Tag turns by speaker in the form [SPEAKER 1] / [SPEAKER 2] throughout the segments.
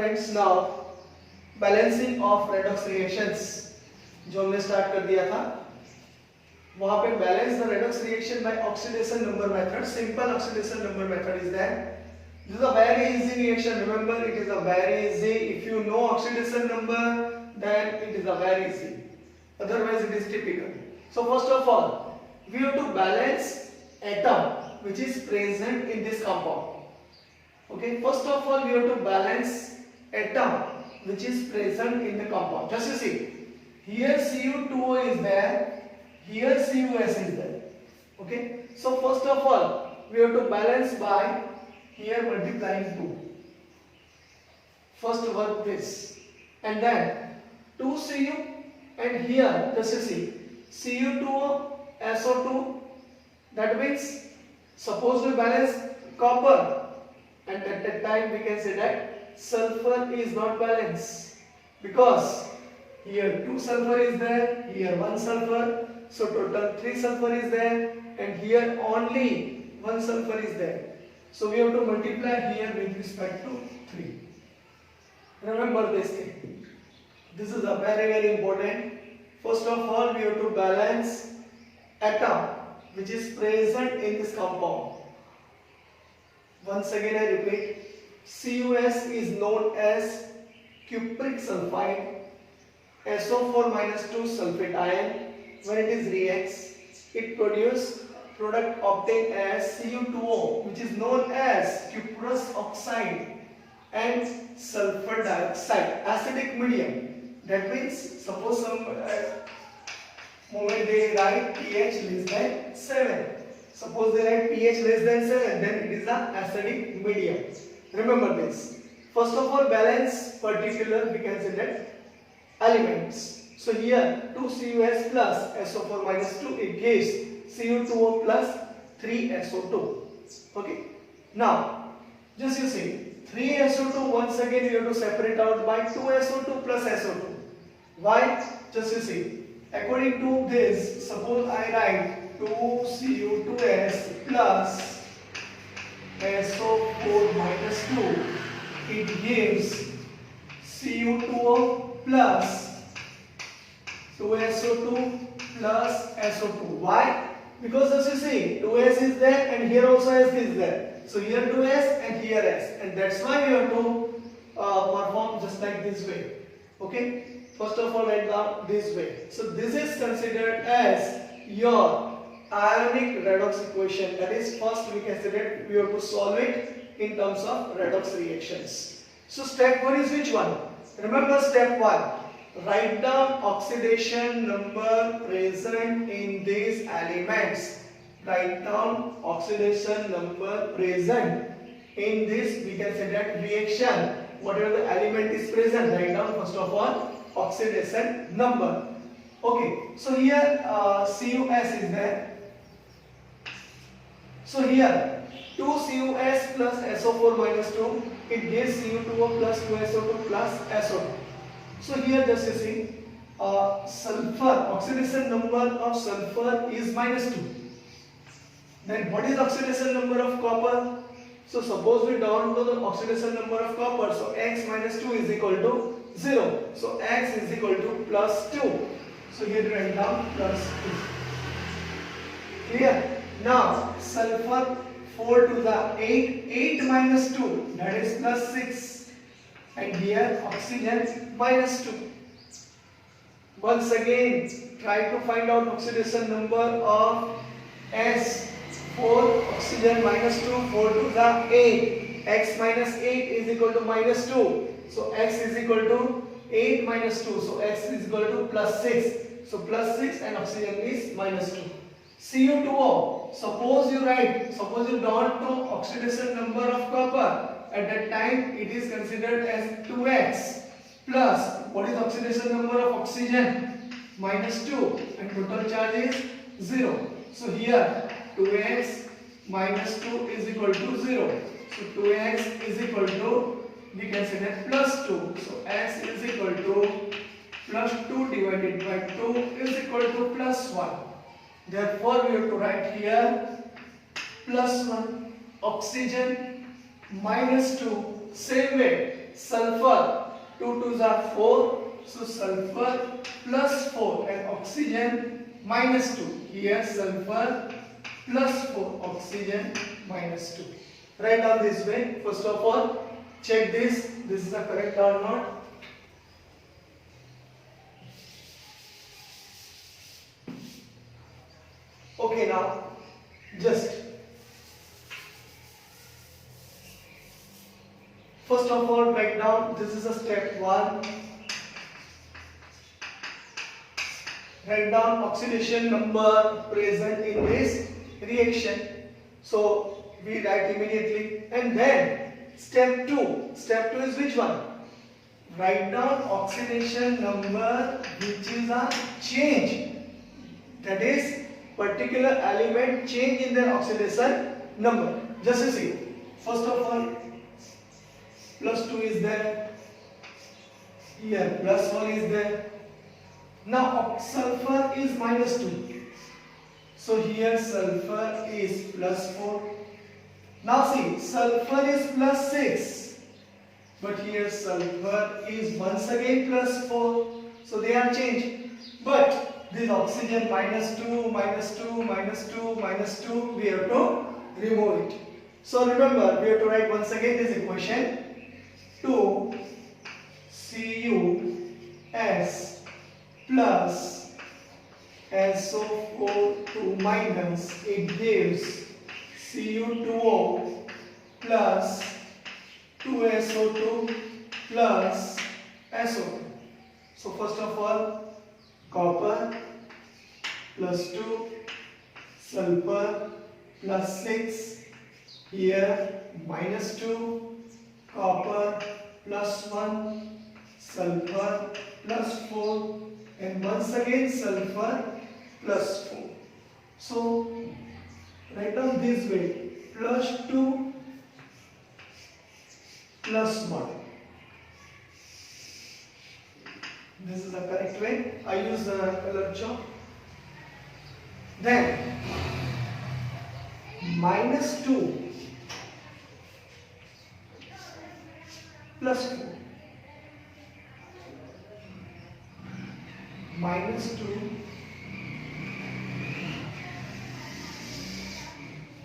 [SPEAKER 1] Students now balancing of redox reactions जो हमने start कर दिया था, वहां पे balance the redox reaction by oxidation number method. Simple oxidation number method is that this is a very easy reaction. Remember, it is a very easy. If you know oxidation number, then it is a very easy. Otherwise, it is typical. So first of all, we have to balance atom which is present in this compound. Okay. First of all, we have to balance atom which is present in the compound. Just you see, here Cu2O is there, here CuS is there. Okay. So first of all, we have to balance by here multiplying 2. First work this, and then 2Cu, and here just you see Cu2O SO2. That means suppose we balance copper, and at that time we can say that sulfur is not balanced because here 2 sulfur is there, here 1 sulfur, so total 3 sulfur is there, and here only 1 sulfur is there. So we have to multiply here with respect to 3. Remember this thing. This is a very important. First of all, we have to balance atom which is present in this compound. Once again I repeat, CuS is known as cupric sulfide, SO4 minus 2 sulfate ion. When it is reacts, it produces product obtained as Cu2O, which is known as cuprous oxide and sulfur dioxide, acidic medium. That means suppose some moment they write pH less than 7. Suppose they write pH less than 7, then it is an acidic medium. Remember this. First of all, balance particular, we can say that elements. So here 2CuS plus SO4 minus 2, it gives Cu2O plus 3SO2. Okay. Now, just you see, 3SO2 once again you have to separate out by 2SO2 plus SO2. Why? Just you see, according to this, suppose I write 2Cu2S plus SO4 minus 2, it gives Cu2O plus 2SO2 plus SO2. Why? Because as you see, 2S is there and here also S is there. So here 2S and here S, and that's why we have to perform just like this way. Okay. First of all, write down this way. So this is considered as your ionic redox equation. That is, first we considered we have to solve it in terms of redox reactions. So step 1 is which one? Remember step 1. Write down oxidation number present in these elements. Write down oxidation number present in this, we can say that reaction. Whatever the element is present, write down first of all oxidation number. Okay, so here CuS is there. So here 2CuS plus SO4 minus 2, it gives Cu2O plus 2SO2 plus SO2. So here just you see, sulfur, oxidation number of sulfur is minus 2. Then what is oxidation number of copper? So suppose we don't know the oxidation number of copper, so X minus 2 is equal to 0. So X is equal to plus 2. So here write down plus 2. Clear? Now sulfur 4 to the 8, 8 minus 2, that is plus 6. And here oxygen minus 2. Once again, try to find out oxidation number of S. 4 oxygen minus 2, 4 to the 8. X minus 8 is equal to minus 2. So X is equal to 8 minus 2. So X is equal to plus 6. So plus 6 and oxygen is minus 2. Cu2O. Suppose you don't know oxidation number of copper. At that time it is considered as 2x plus what is oxidation number of oxygen? Minus 2, and total charge is 0. So here 2x minus 2 is equal to 0. So 2x is equal to, we can say that plus 2. So x is equal to plus 2 divided by 2 is equal to plus 1. Therefore we have to write here plus 1. Oxygen minus 2. Same way, sulfur, 2 2s are 4, so sulfur plus 4 and oxygen minus 2. Here sulfur plus 4, oxygen minus 2. Write down this way. First of all, check this is the correct or not. Okay, now just first of all write down, this is a step 1. Write down oxidation number present in this reaction. So we write immediately. And then step 2. Step 2 is which one? Write down oxidation number which is a change. That is particular element change in their oxidation number. Just you see. First of all, plus 2 is there. Here plus 1 is there. Now sulfur is minus 2. So here sulfur is plus 4. Now see, sulfur is plus 6. But here sulfur is once again plus 4. So they are changed. But this oxygen minus 2, minus 2, minus 2, minus 2, we have to remove it. So remember, we have to write once again this equation. 2 CuS plus SO4 minus, it gives Cu2O plus 2SO2 plus SO2. So first of all, copper plus 2, sulfur plus 6, here minus 2, copper plus 1, sulfur plus 4, and once again sulfur plus 4. So write down this way, plus 2 plus 1. This is the correct way. I use the color chalk. Then minus 2 plus 4. Minus 2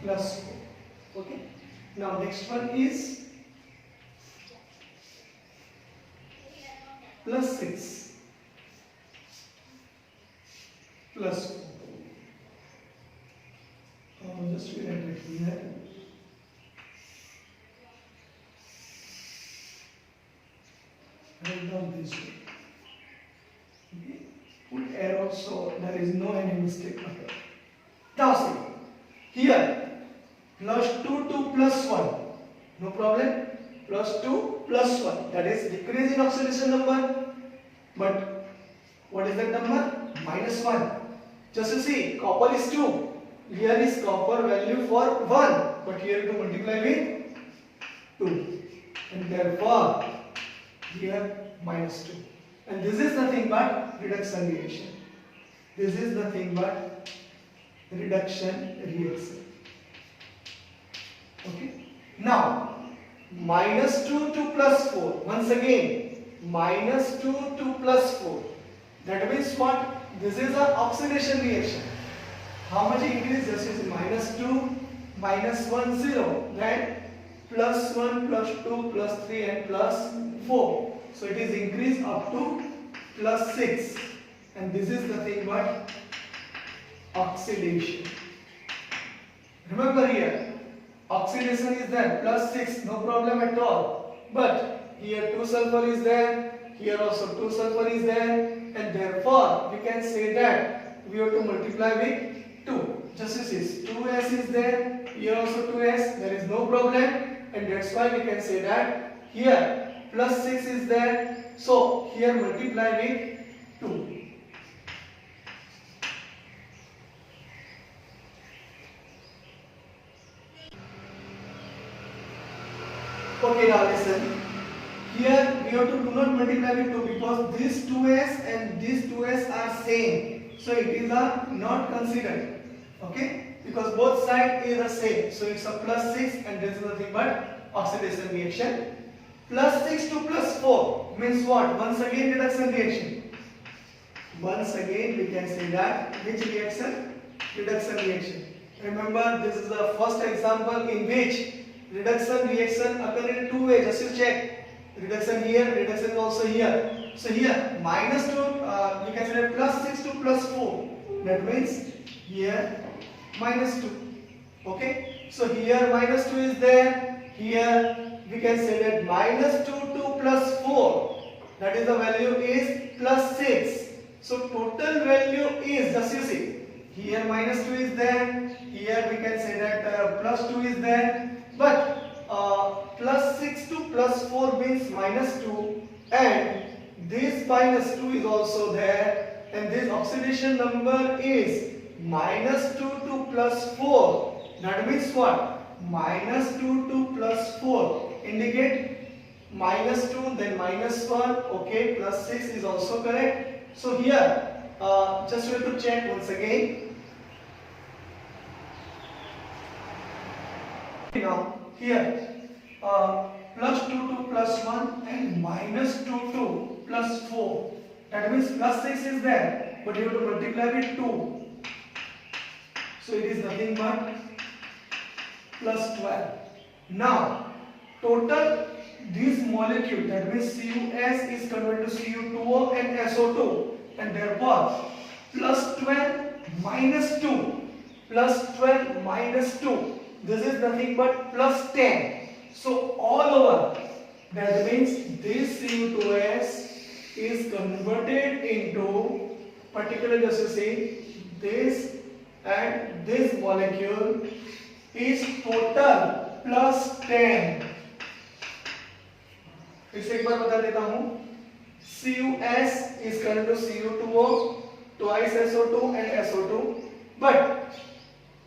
[SPEAKER 1] plus 4. Okay. Now next one is plus 6 plus 4. Just we write it here. Write down this way. Okay. Put arrow so there is no any mistake. Now see, here plus 2 2 plus 1, no problem. Plus 2 plus 1, that is decrease in oxidation number. But what is that number? Minus 1. Just you see, copper is 2. Here is copper value for 1, but here to multiply with 2, and therefore here minus 2. And this is nothing but reduction reaction. This is nothing but reduction reaction. Okay. Now minus 2 to plus 4. Once again, minus 2 to plus 4. That means what? This is an oxidation reaction. How much increase? Just is minus 2, minus 1, 0. Then plus 1, plus 2, plus 3 and plus 4. So it is increased up to plus 6. And this is nothing but oxidation. Remember here, oxidation is there, plus 6, no problem at all. But here 2 sulfur is there, here also 2 sulfur is there, and therefore we can say that we have to multiply with 2. Just as this 2s is there, here also 2s, there is no problem, and that's why we can say that here plus 6 is there, so here multiply with 2. Okay, now listen. Here we have to do not multiply with 2 because these 2s and these 2s are same. So it is a not considered. Okay? Because both sides is the same. So it's a plus 6 and this is nothing but oxidation reaction. Plus 6 to plus 4 means what? Once again reduction reaction. Once again we can say that which reaction? Reduction reaction. Remember, this is the first example in which reduction reaction occur in two ways. Just you check. Reduction here, reduction also here. So here minus 2, we can say plus 6 to plus 4. That means here minus 2. Okay. So here minus 2 is there. Here we can say that minus 2 to plus 4. That is the value is plus 6. So total value is, just you see. Here minus 2 is there. Here we can say that plus 2 is there. But plus 6 to plus 4 means minus 2. And this minus 2 is also there. And this oxidation number is minus 2 to plus 4. That means what? Minus 2 to plus 4. Indicate minus 2 then minus 1. Okay, plus 6 is also correct. So here just we have to check once again. Now here plus 2 to plus 1 and minus 2 to plus 4. That means plus 6 is there, but you have to multiply with 2. So it is nothing but plus 12. Now total this molecule, that means CuS is converted to Cu2O and SO2, and therefore plus 12 minus 2 plus 12 minus 2, this is nothing but plus 10. So all over, that means this Cu2S is converted into, particularly just to say this and this molecule is total plus 10. इसे एक बार बता देता हूं. CuS is equal to Cu2O twice SO2 and SO2, but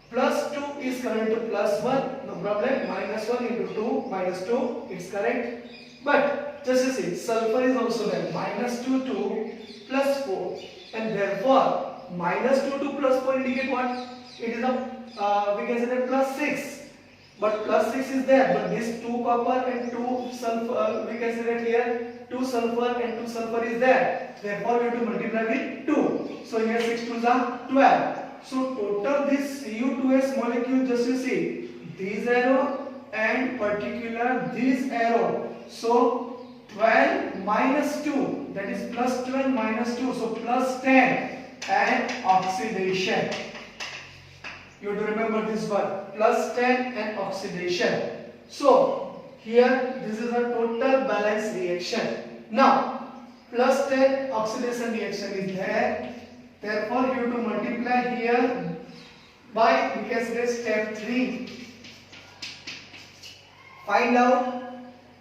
[SPEAKER 1] plus 2 is equal to plus 1, no problem. Minus 1 into 2 minus 2, it's correct. But just you see, sulfur is also there. Minus 2 to plus 4, and therefore minus 2 to plus 4 indicate what? It is a we can say that plus 6. But plus 6 is there, but this 2 copper and 2 sulfur, we can say that here 2 sulfur and 2 sulfur is there. Therefore, we have to multiply with 2. So here 6 2s are 12. So total this Cu2S molecule, just you see, this arrow and particular this arrow. So 12 minus 2, that is plus 12 minus 2, so plus 10, and oxidation. You have to remember this one, plus 10 and oxidation. So here this is a total balance reaction. Now plus 10 oxidation reaction is there. Therefore you have to multiply here by, we can say, step 3. Find out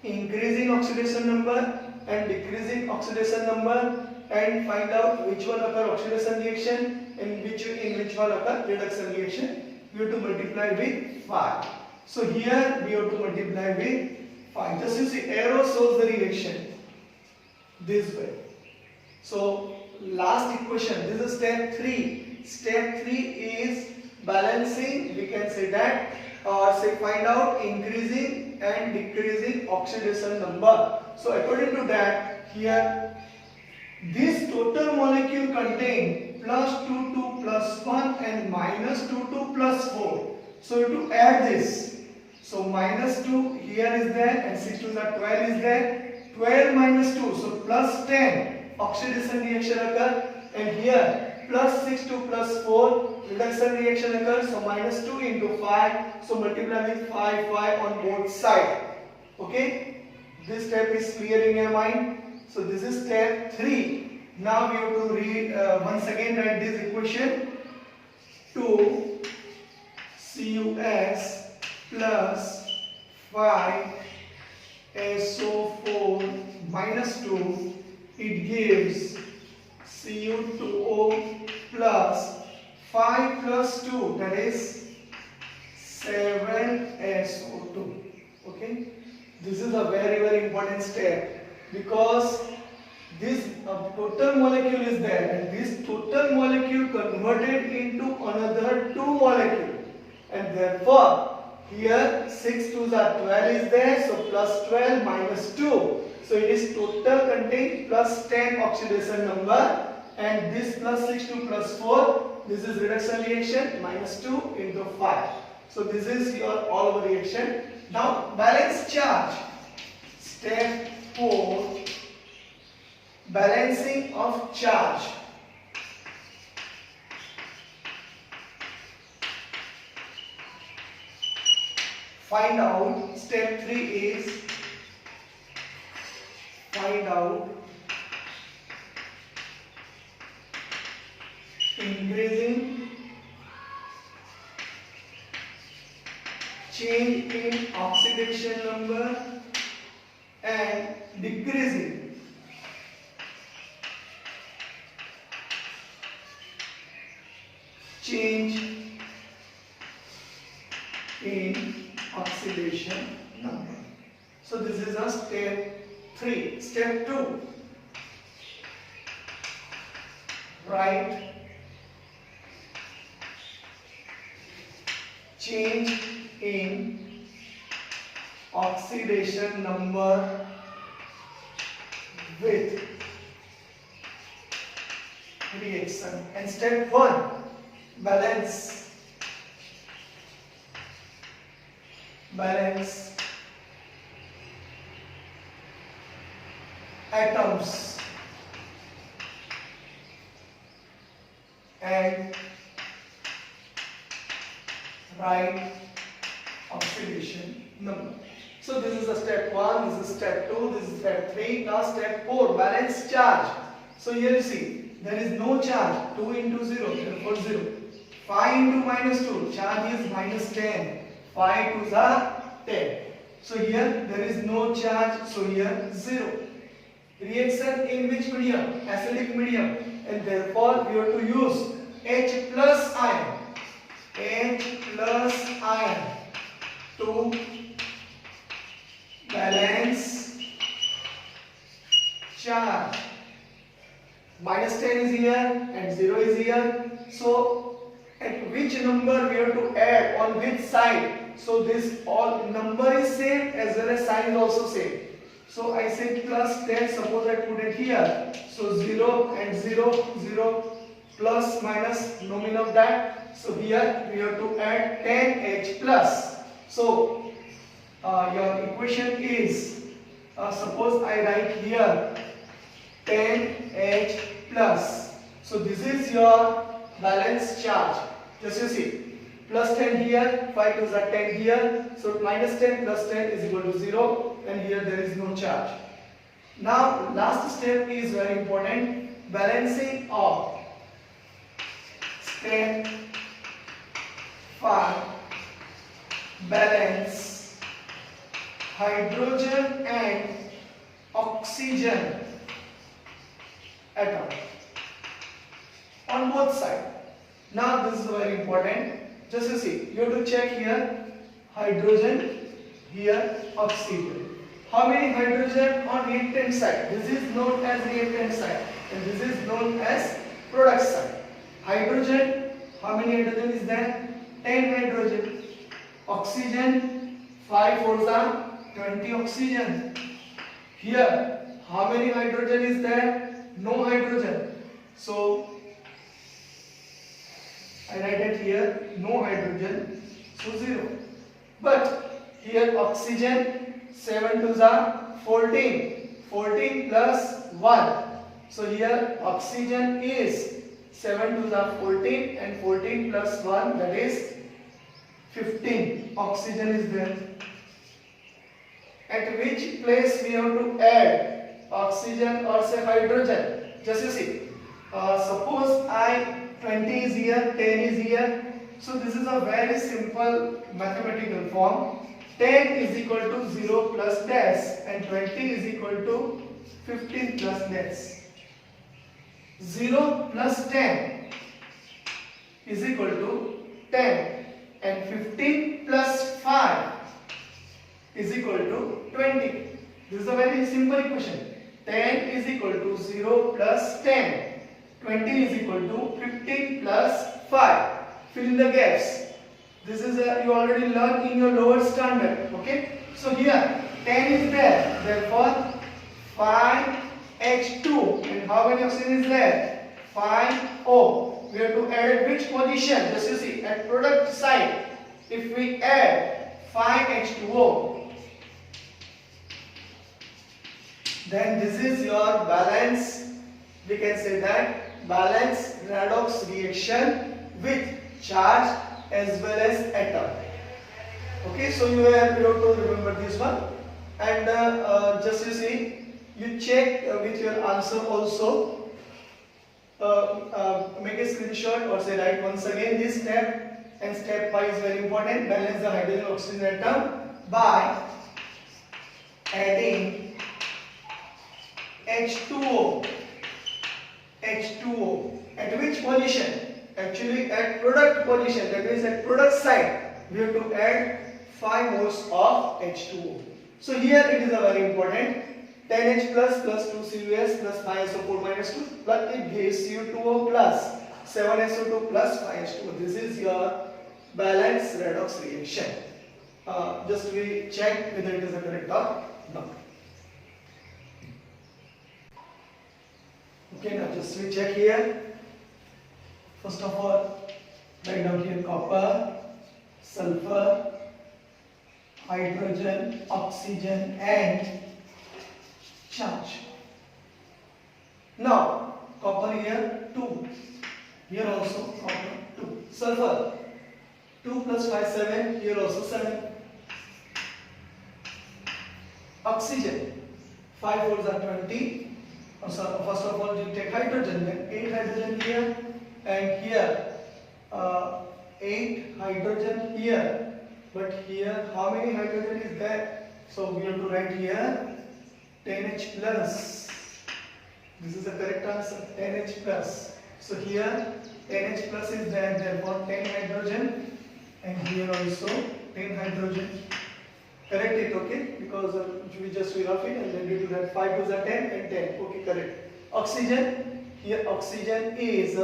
[SPEAKER 1] increasing oxidation number and decreasing oxidation number, and find out which one occur oxidation reaction and in which one occur reduction reaction. We have to multiply with 5. So here we have to multiply with 5. Just you see, arrow shows the reaction this way. So last equation, this is step 3. Step 3 is balancing, we can say that, or say find out increasing and decreasing oxidation number. So according to that, here this total molecule contain plus 2 to plus 1 and minus 2 to plus 4. So you have to add this. So minus 2 here is there, and 6 2s are 12 is there. 12 minus 2, so plus 10 oxidation reaction occur, and here plus 6 to plus 4 reduction reaction occurs. So minus 2 into 5, so multiply with 5 on both sides. Okay, this step is clear in your mind. So this is step 3. Now we have to read once again, write this equation. 2 CuS plus 5 SO4 minus 2, it gives Cu2O plus 5 plus 2, that is 7 SO2. Okay, this is a very important step, because this total molecule is there, and this total molecule converted into another 2 molecule, and therefore Here 6 2s are 12 is there, so plus 12 minus 2. So it is total contain plus 10 oxidation number, and this plus 6 to plus 4, this is reduction reaction, minus 2 into 5. So this is your all over reaction. Now balance charge. Step 4, balancing of charge. Find out, step 3 is find out increasing change in oxidation number and decreasing change in oxidation number. So this is a step 3. Step 2, write change in oxidation number with reaction. And step 1, balance atoms and write oxidation number. So this is a step 1, this is step 2, this is step 3. Now step 4, balance charge. So here you see there is no charge, 2 into 0, therefore 0. 5 into minus 2, charge is minus 10. 5 2s are 10. So here there is no charge, so here 0. Reaction in which medium? Acidic medium, and therefore we have to use H plus ion. H plus ion to balance charge. Minus 10 is here and 0 is here. So at which number we have to add on which side? So this all number is same as well as sign is also same. So I say plus 10, suppose I put it here. So 0 and 0, 0 plus minus, no mean of that. So here we have to add 10H plus. So your equation is, suppose I write here 10H plus. So this is your balance charge. Just you see. Plus 10 here, 5 2s are 10 here, so minus 10 plus 10 is equal to 0, and here there is no charge. Now last step is very important, balancing of. Step 5, balance hydrogen and oxygen atom on both sides. Now this is very important. Just you see, you have to check here hydrogen, here oxygen. How many hydrogen on reactant side? This is known as reactant side and this is known as product side. Hydrogen, how many hydrogen is there? 10 hydrogen. Oxygen, 5 4s are 20 oxygen. Here, how many hydrogen is there? No hydrogen. So I write it here, no hydrogen, so 0. But here oxygen, 7 2s are 14. 14 plus 1. So here oxygen is 7 2s are 14 and 14 plus 1, that is 15. Oxygen is there. At which place we have to add oxygen or say hydrogen? Just you see, suppose 20 is here, 10 is here. So this is a very simple mathematical form. 10 is equal to 0 plus dash and 20 is equal to 15 plus dash. 0 plus 10 is equal to 10 and 15 plus 5 is equal to 20. This is a very simple equation. 10 is equal to 0 plus 10. 20 is equal to 15 plus 5. Fill in the gaps. This is you already learned in your lower standard. Okay. So here 10 is there. Therefore 5H2. And how many oxygen is there? 5O. We have to add at which position? Just you see at product side. If we add 5H2O, then this is your balance. We can say that balance redox reaction with charge as well as atom. Okay, so you have to remember this one, and just you see, you check with your answer also. Make a screenshot or say write once again this step, and step 5 is very important. Balance the hydrogen oxygen atom by adding H2O. H2O at which position? Actually at product position, that is at product side. We have to add 5 moles of H2O. So here it is a very important. 10H plus 2CuS plus 5SO4 minus 2, but it gives Cu2O plus 7SO2 plus 5H2O. This is your balanced redox reaction. Just we check whether it is a correct or not. Okay, now just we check here. First of all, write down here copper, sulfur, hydrogen, oxygen and charge. Now, copper here 2. Here also copper 2. Sulfur 2 plus 5 7. Here also 7. Oxygen 5 4s are 20. First of all, you take hydrogen. Then 8 hydrogen here and here 8 hydrogen here. But here how many hydrogen is there? So we have to write here 10H plus. This is the correct answer. 10H plus. So here 10H plus is there. Therefore 10 hydrogen, and here also 10 hydrogen. Correct it, okay? Because we just will rough it and then we do that 5 2s are 10 and 10. Okay, correct. Oxygen. Here oxygen is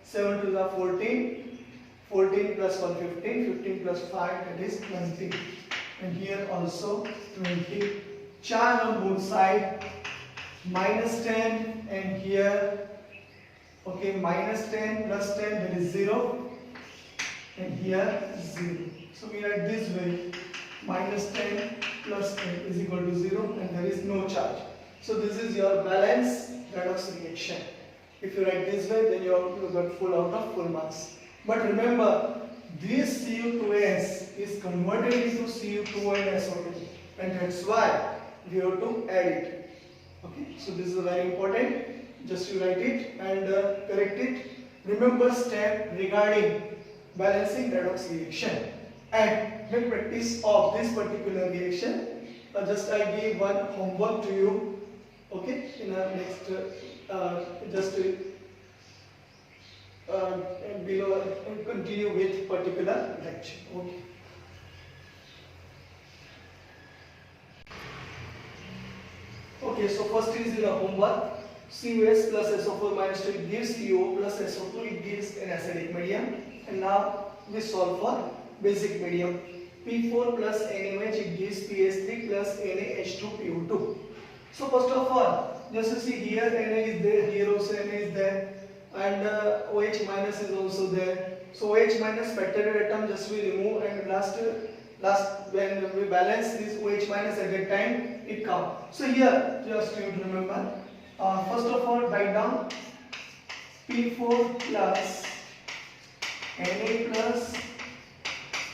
[SPEAKER 1] 7 2s are 14. 14 plus 1 15. 15 plus 5 that is 20. And here also 20. Charge on both sides minus 10, and here okay minus 10 plus 10 that is 0, and here 0. So we write this way, minus 10 plus 10 is equal to 0, and there is no charge. So this is your balance redox reaction. If you write this way, then you got full out of full marks. But remember, this Cu2S is converted into Cu2O and SO2, and that's why we have to add it. Okay, so this is very important. Just you write it and correct it. Remember step regarding balancing redox reaction and make practice of this particular reaction. Just I give one homework to you. Okay, in our next below continue with particular lecture. Okay. Okay, so first is the homework. CuS plus SO4 minus 2 it gives CO plus SO2 it gives an acidic medium. And now we solve for basic medium. P4 plus NaOH it gives PH3 plus NaH2PO2. So first of all, just you see here Na is there, here also Na is there, and OH minus is also there. So OH minus factorial atom just we remove, and last when we balance this OH minus at that time it comes. So here just you remember, first of all write down P4 plus Na plus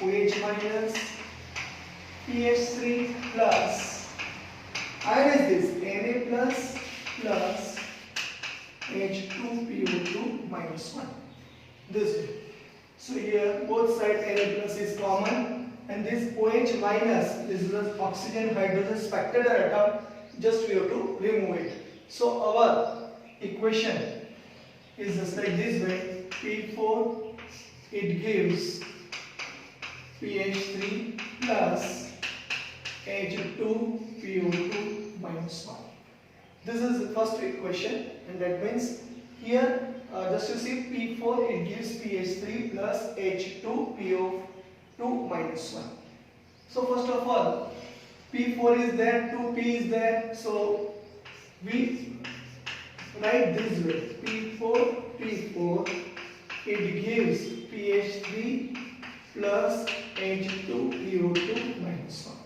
[SPEAKER 1] OH minus PH3 plus, ionize this Na plus H2PO2 minus 1, this way. So here both sides Na plus is common, and this OH minus, this is the oxygen hydrogen spectator atom, just we have to remove it. So our equation is just like this way. P4 it gives PH3 plus H2PO2 minus 1. This is the first equation, and that means here just you see P4 it gives PH3 plus H2PO 2 minus 1. So first of all, P4 is there, 2P is there, so we write this way, P4, it gives PH3 plus H2PO2 minus 1.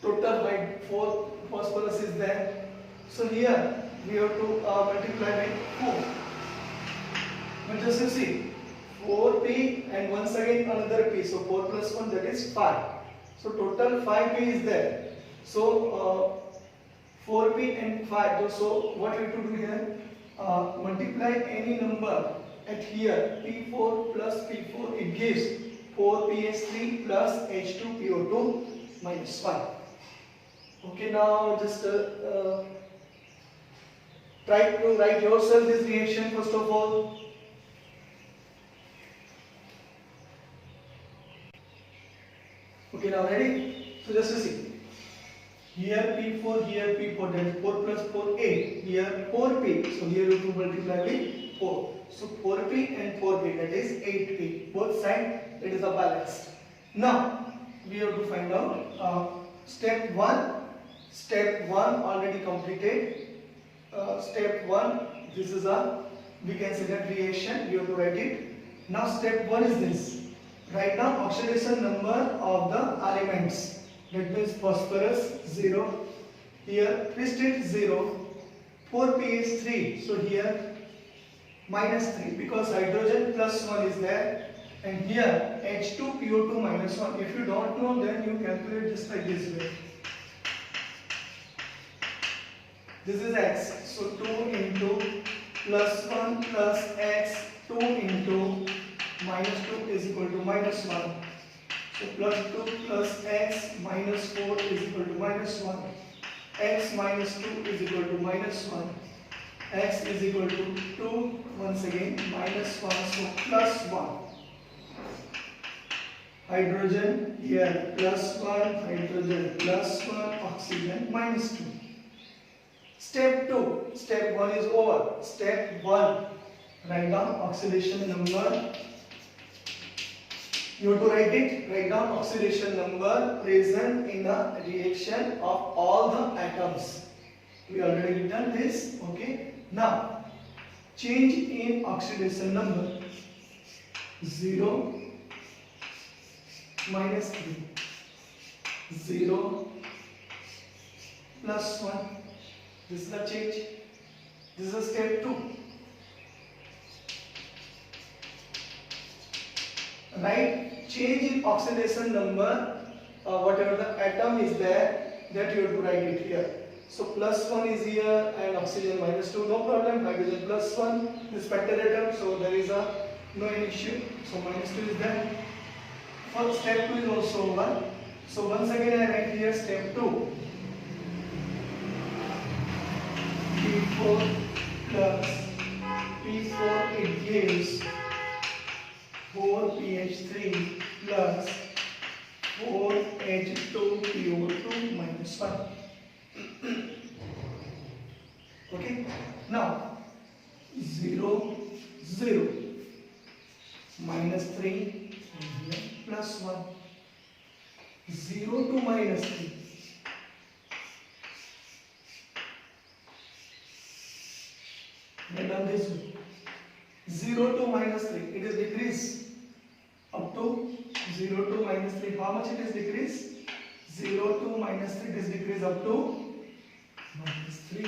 [SPEAKER 1] Total height 4 phosphorus is there, so here we have to multiply by 4. But just you see, 4P and once again another P, so 4 plus 1, that is 5. So total 5P is there. So 4P and 5. So what we have to do here? Multiply any number at here. P4 plus P4, it gives 4PH3 plus H2PO2 minus 1. Okay, now just try to write yourself this reaction first of all. Okay, now ready? So just to see. Here P4, here P4, that is 4 plus 4, 8. Here 4P, so here you have to multiply with 4. So 4P and 4P, that is 8P. Both sides, it is a balance. Now, we have to find out step 1. Step 1 already completed. Step 1, this is we can say that reaction, you have to write it. Now step 1 is this. Write down oxidation number of the elements. That means phosphorus 0, here crystal 0, 4pH3, so here minus 3 because hydrogen plus 1 is there, and here H2PO2 minus 1. If you don't know, then you calculate just like this way. This is X, so 2 into plus 1 plus X, 2 into minus 2 is equal to minus 1. So plus 2 plus X minus 4 is equal to minus 1. X minus 2 is equal to minus 1. X is equal to 2, once again minus 1, so plus 1. Hydrogen here plus 1, hydrogen plus 1, oxygen minus 2. Step 2, step 1 is over. Step 1, write down oxidation number. You have to write down oxidation number present in the reaction of all the atoms. We already done this, okay. Now, change in oxidation number. 0, minus 3, 0, plus 1. This is the change. This is step 2. Write change in oxidation number, whatever the atom is there, that you have to write it here. So plus 1 is here and oxygen minus 2, no problem. Hydrogen plus 1, this factor atom, so there is no issue. So minus 2 is there. First step 2 is also 1. So once again I write here step 2. P4 plus P4, it gives 4pH3 plus 4H2PO2 minus 1. Okay, now 0, 0, minus 3, plus 1, 0 to minus 3. Write down this way. 0 to minus 3, it is decreased up to 0 to minus 3. How much it is decreased? 0 to minus 3, it is decreased up to minus 3.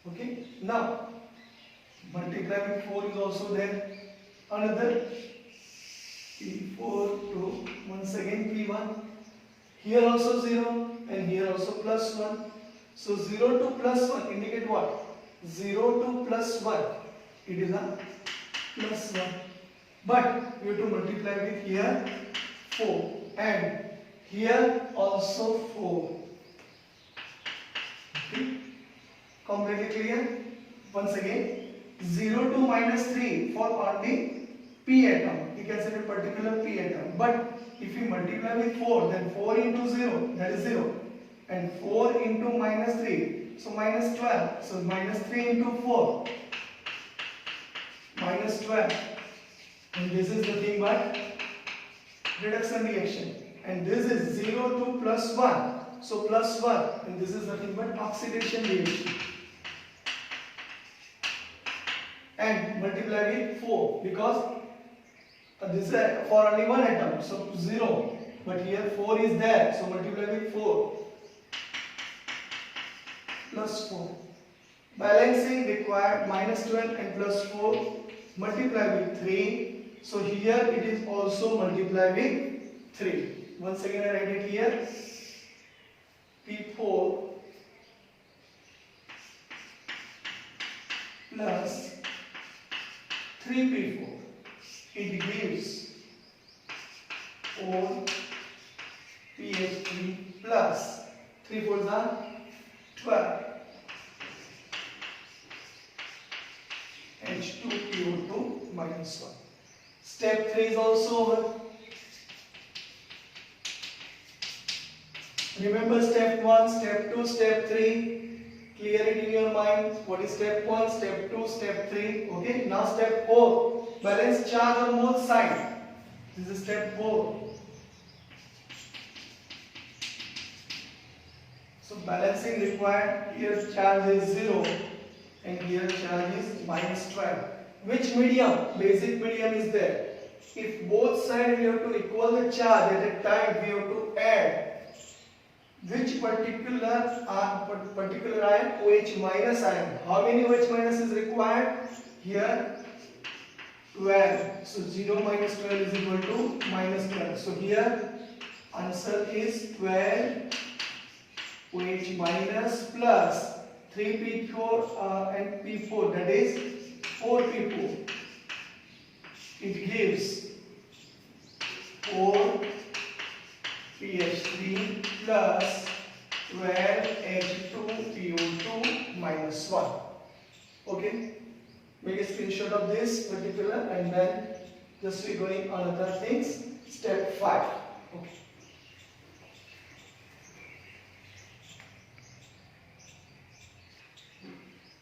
[SPEAKER 1] Okay, now multiply with 4 is also there. Another P4 to once again P1. Here also 0 and here also plus 1. So 0 to plus 1 indicate what? 0 to plus 1. It is a plus 1. But we have to multiply with here 4 and here also 4. Okay. Completely clear? Once again, 0 to minus 3 for only P atom. You can say a particular P atom. But if you multiply with 4, then 4 into 0, that is 0. And 4 into minus 3, so minus 12. So minus 3 into 4, minus 12. and this is nothing but reduction reaction, and this is 0 to plus 1, so plus 1, and this is nothing but oxidation reaction, and multiply with 4 because this is for only one atom, so 0, but here 4 is there, so multiply with 4 plus 4. Balancing required minus 12 and plus 4, multiply with 3, so here it is also multiply with 3. Once again I write it here, P4 plus 3P4, it gives 4 PH3 plus 3 4s are 12 H2PO2 minus 1. Step 3 is also over. Remember step 1, step 2, step 3. Clear it in your mind. What is step 1, step 2, step 3. Okay. Now step 4. Balance charge on both sides. This is step 4. So balancing required. Here charge is 0 and here charge is minus 12. Which medium? Basic medium is there. If both sides we have to equal the charge at a time, we have to add which particular ion? OH minus ion. How many OH minus is required? Here 12. So 0 minus 12 is equal to minus 12. So here answer is 12 OH minus plus 3P4 and P4, that is 4P4. It gives 4 PH3 plus 12 H2PO2 minus 1. Okay, make a screenshot of this particular and then just be going on other things. Step 5. Okay.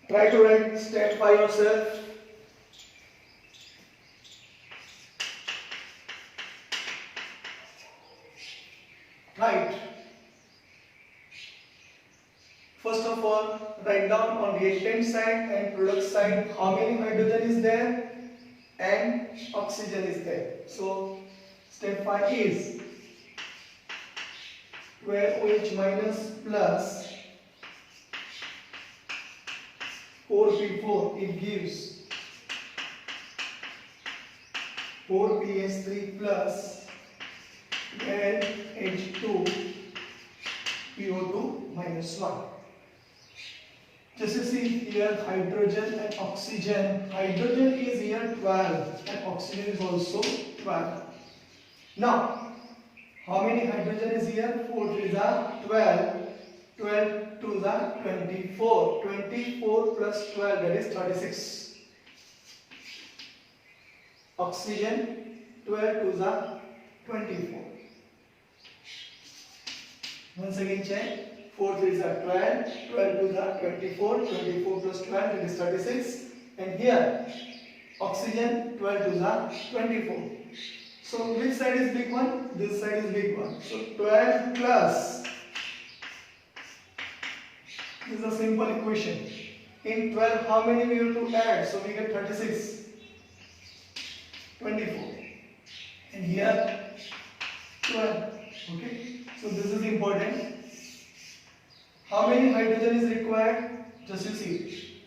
[SPEAKER 1] Try to write step 5 yourself. Right. First of all, write down on reactant side and product side how many hydrogen is there and oxygen is there. So step 5 is 12 OH minus plus 4P4, it gives 4 PH3 plus 12 H2PO2 minus 1. Just you see here hydrogen and oxygen. Hydrogen is here 12 and oxygen is also 12. Now, how many hydrogen is here? 4 3s are 12. 12 2s are 24. 24 plus 12, that is 36. Oxygen 12 2s are 24. Once again check. 4 3s are 12, 12 2s are 24, 24 plus 12, that is 36. And here oxygen 12 2s are 24. So which side is big one? This side is big one. So 12 plus, this is a simple equation. In 12 how many we have to add? So we get 36. 24. And here 12. Okay. So this is important. How many hydrogen is required? Just you see.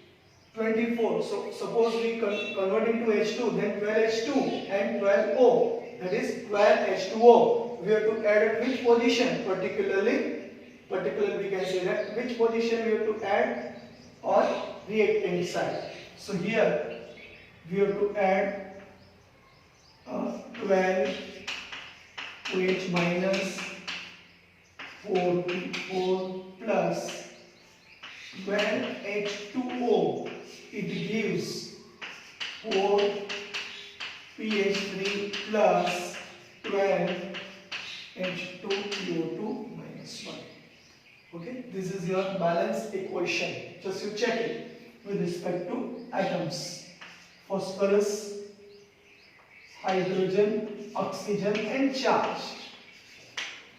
[SPEAKER 1] 24. So suppose we convert into H2, then 12H2 and 12O. That is 12H2O. We have to add at which position? Particularly we can say that which position we have to add on reactant side. So here we have to add 12 OH minus 4P4 plus 12 H2O. It gives 4 PH3 plus 12 H2PO2 minus 1. Okay, this is your balanced equation. Just you check it with respect to atoms. Phosphorus, hydrogen, oxygen and charge.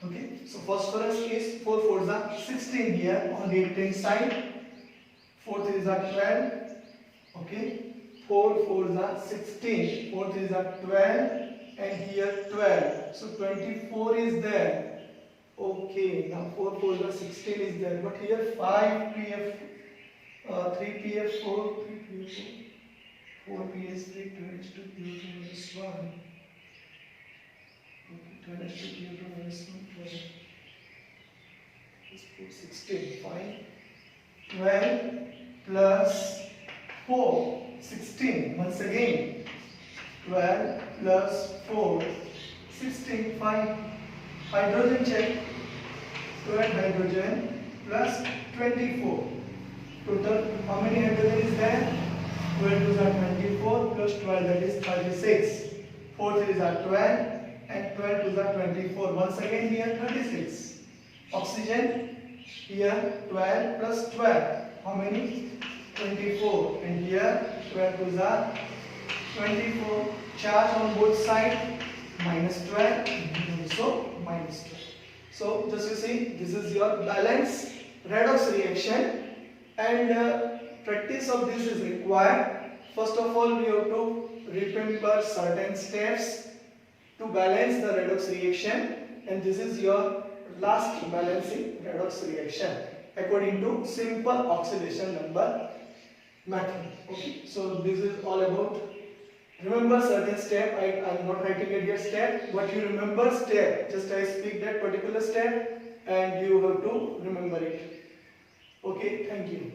[SPEAKER 1] Okay, so phosphorus is 4 4s are 16 here on the right side. 4 3s are 12. Okay, 4 4s are 16. 4 3s are 12 and here 12. So 24 is there. Okay, now 4 4s are 16 is there. But here 5 PF, 3 PF 4, 3 PF 4, 4 PS 3, 2 PF 2 minus 1. Okay, 12 PF 2 minus 1, 12. Let's put 16, fine. 12 plus 4, 16. Once again, 12 plus 4, 16, fine. Hydrogen check. 12 hydrogen plus 24. Total, how many hydrogen is there? 12 2s are 24 plus 12, that is 36. 4 3s are 12 and 12 2s are 24. Once again here 36. Oxygen here 12 plus 12. How many? 24. And here 12 2s are 24. Charge on both sides minus 12 and also minus 12. So just you see, this is your balanced redox reaction, and practice of this is required. First of all, we have to remember certain steps to balance the redox reaction, and this is your last balancing redox reaction according to simple oxidation number method. Okay, so this is all about. Remember certain step. I am not writing it here step, but you remember step. Just I speak that particular step and you have to remember it. Okay, thank you.